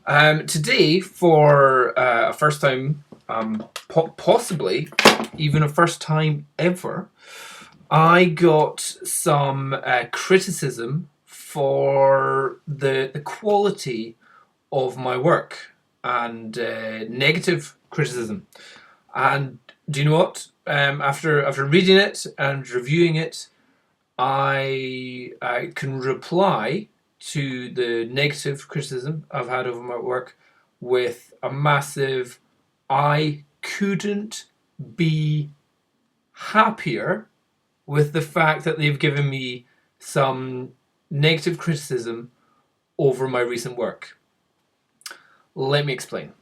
Today, for a first time, possibly even a first time ever, I got some criticism for the quality of my work and negative criticism. And do you know what? After reading it and reviewing it, I can reply to the negative criticism I've had over my work with a massive I couldn't be happier with the fact that they've given me some negative criticism over my recent work. Let me explain.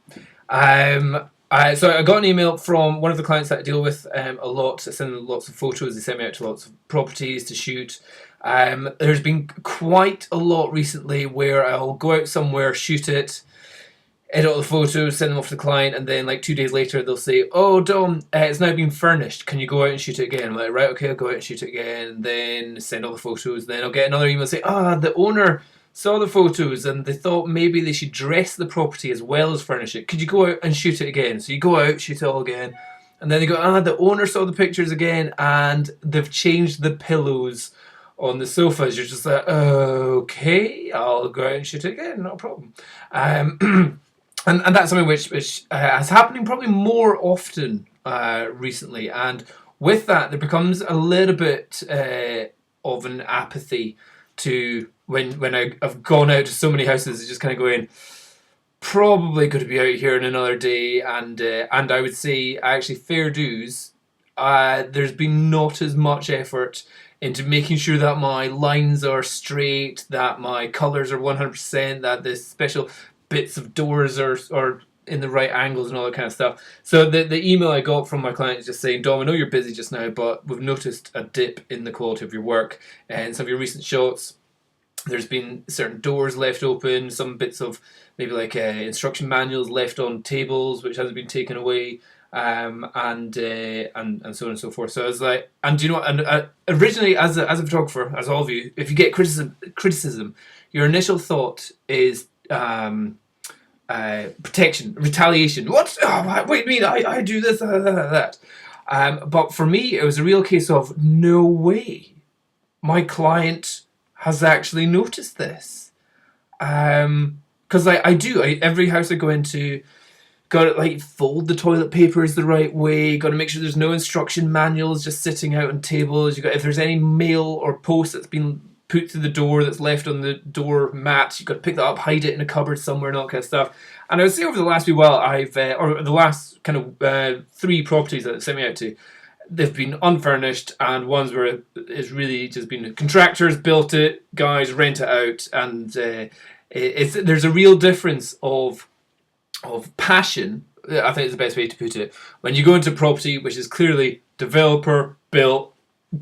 So I got an email from one of the clients that I deal with a lot. I send them lots of photos. They send me out to lots of properties to shoot. There's been quite a lot recently where I'll go out somewhere, shoot it, edit all the photos, send them off to the client, and then like 2 days later they'll say, "Oh, Dom, it's now been furnished. Can you go out and shoot it again?" I'm like, "Right, okay, I'll go out and shoot it again." Then send all the photos. Then I'll get another email say, "The owner saw the photos and they thought maybe they should dress the property as well as furnish it. Could you go out and shoot it again?" So you go out, shoot it all again, and then they go, "The owner saw the pictures again and they've changed the pillows on the sofas." You're just like, "Okay, I'll go out and shoot it again, no problem." And that's something which is happening probably more often recently. And with that, there becomes a little bit of an apathy to when I've gone out to so many houses, it's just kind of going, probably going to be out here in another day. And I would say, actually, fair dues, there's been not as much effort into making sure that my lines are straight, that my colours are 100%, that the special bits of doors are in the right angles and all that kind of stuff. So the email I got from my client is just saying, "Dom, I know you're busy just now, but we've noticed a dip in the quality of your work and some of your recent shots. There's been certain doors left open, some bits of maybe like instruction manuals left on tables which hasn't been taken away, and so on and so forth." So I was like, and do you know what? And originally, as a photographer, as all of you, if you get criticism, your initial thought is protection, retaliation. What? Oh, wait, me? I do this, that. But for me, it was a real case of no way. My client has actually noticed this. Because I do. Every house I go into, got to like fold the toilet papers the right way. Got to make sure there's no instruction manuals just sitting out on tables. You got, if there's any mail or post that's been put through the door that's left on the door mat, you've got to pick that up, hide it in a cupboard somewhere, and all that kind of stuff. And I would say over the last wee while, or the last kind of 3 properties that sent me out to, they've been unfurnished, and ones where it's really just been contractors built it, guys rent it out, and there's a real difference of passion. I think is the best way to put it. When you go into a property which is clearly developer built,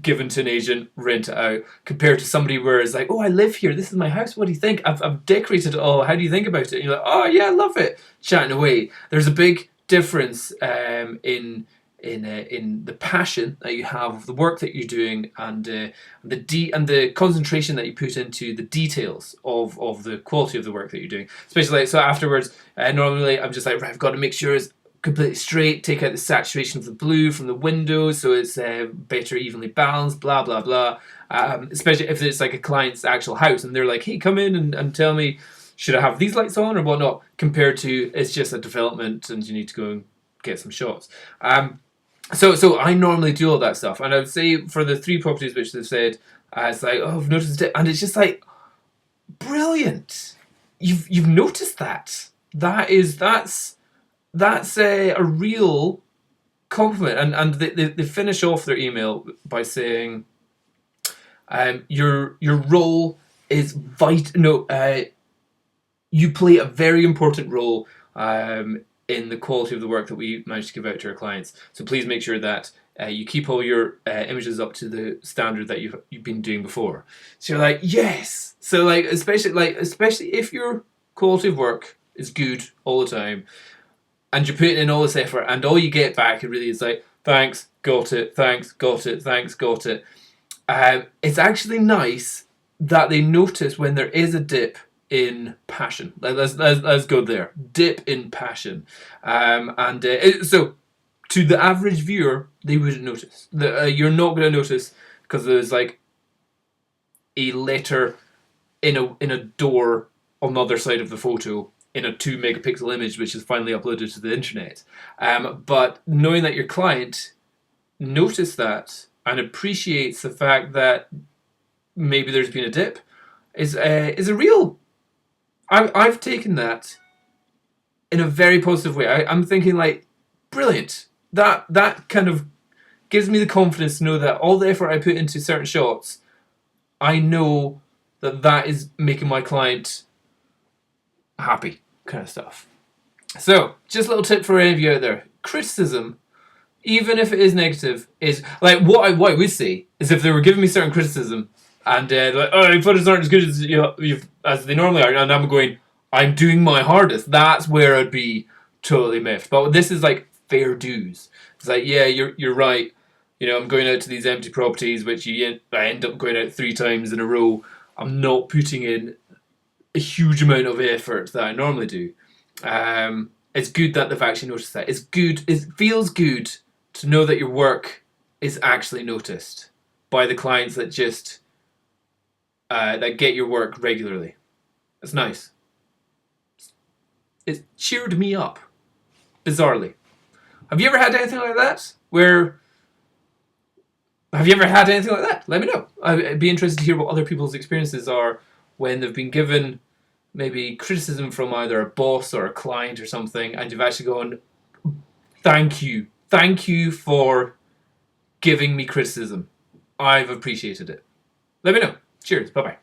given to an agent, rent it out, compared to somebody where it's like, "Oh, I live here. This is my house. What do you think? I've decorated it all. How do you think about it?" And you're like, "Oh yeah, I love it." Chatting away. There's a big difference in the passion that you have of the work that you're doing, and the concentration that you put into the details of the quality of the work that you're doing. Especially like, so afterwards, normally I'm just like, right, I've got to make sure it's completely straight, take out the saturation of the blue from the windows so it's better evenly balanced, blah blah blah. Especially if it's like a client's actual house and they're like, "Hey, come in and tell me, should I have these lights on or whatnot," compared to it's just a development and you need to go and get some shots. So I normally do all that stuff, and I would say for the 3 properties which they've said, it's like, "Oh, I've noticed it," and it's just like, brilliant. You've noticed that. That's a real compliment, and they finish off their email by saying, your role is vital. No, you play a very important role in the quality of the work that we manage to give out to our clients. So please make sure that you keep all your images up to the standard that you've been doing before. So you're like, yes. So like especially if your quality of work is good all the time, and you're putting in all this effort, and all you get back really is like, "Thanks, got it. Thanks, got it. Thanks, got it." It's actually nice that they notice when there is a dip in passion. Let's go there. Dip in passion. So to the average viewer, they wouldn't notice. You're not going to notice because there's like a letter in a door on the other side of the photo in a 2 megapixel image, which is finally uploaded to the internet. But knowing that your client noticed that and appreciates the fact that maybe there's been a dip is a real. I've taken that in a very positive way. I'm thinking like, brilliant. That kind of gives me the confidence to know that all the effort I put into certain shots, I know that is making my client happy, kind of stuff. So, just a little tip for any of you out there. Criticism, even if it is negative, is like what I would say is if they were giving me certain criticism and like, oh, your photos aren't as good as as they normally are, and I'm going, I'm doing my hardest. That's where I'd be totally miffed. But this is like fair dues. It's like, yeah, you're right. You know, I'm going out to these empty properties, which I end up going out 3 times in a row. I'm not putting in a huge amount of effort that I normally do. It's good that they've actually noticed that. It's good. It feels good to know that your work is actually noticed by the clients that just that get your work regularly. It's nice. It cheered me up, bizarrely. Have you ever had anything like that? Have you ever had anything like that? Let me know. I'd be interested to hear what other people's experiences are when they've been given maybe criticism from either a boss or a client or something, and you've actually gone, thank you for giving me criticism. I've appreciated it. Let me know. Cheers. Bye-bye.